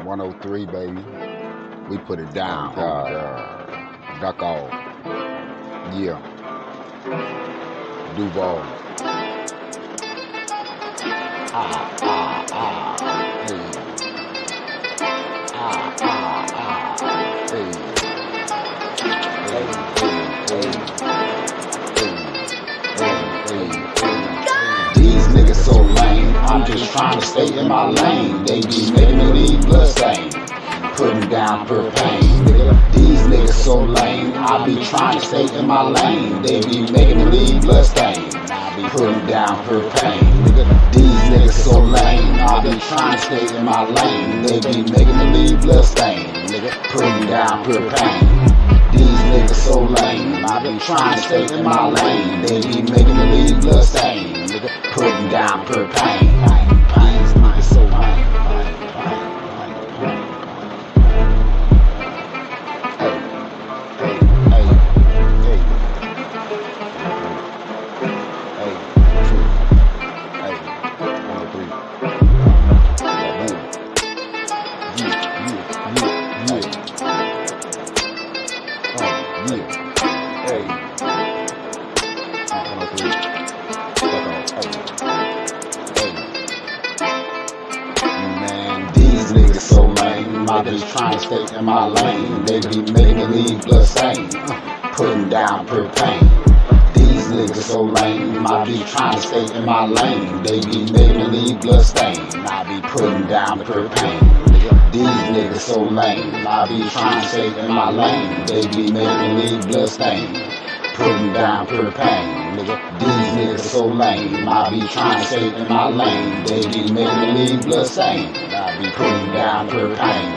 103, baby. We put it down. Duck off. Yeah. Duval. Hey. These niggas so lame, I'm just trying to stay in my lane. They be making me leave bloodstain, putting down per pain. These niggas so lame, I be trying to stay in my lane. They be making me leave bloodstain, I be putting down per pain. These niggas so lame, I be trying to stay in my lane. They be making me leave bloodstain, putting down per pain. These niggas so lame, I be trying to stay in my lane. They be making me leave bloodstain, putting down per pain. These niggas so lame. Man, these niggas so lame, I just trying to stay in my lane. They be making me leave bloodstain, putting down per pain. These niggas so lame, I be trying to stay in my lane. They be making me leave bloodstain, I be putting down per pain. These niggas so lame, I be trying to stay in my lane. They be making me leave bloodstain, putting down per pain. These niggas so lame, I be trying to stay in my lane. They be making me leave bloodstain, I be putting down per pain.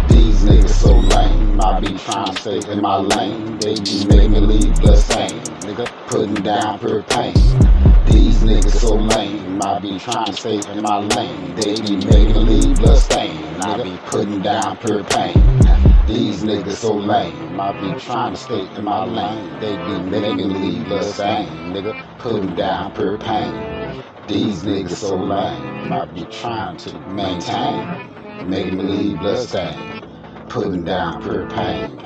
These niggas so lame, I be trying to stay in my lane. They be making me leave bloodstain, putting down per pain. These niggas so lame, I be trying to stay in my lane. They be making me leave bloodstain, I be putting down per pain. These niggas so lame, I be trying to stay in my lane. They be making me leave bloodstain, putting down per pain. These niggas so lame, I be trying to maintain, making me leave bloodstain, putting down per pain.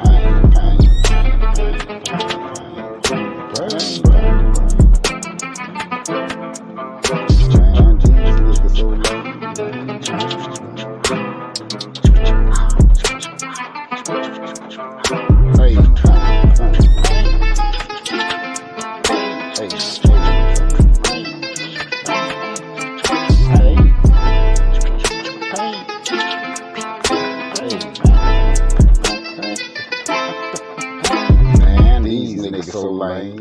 Man, these niggas so lame.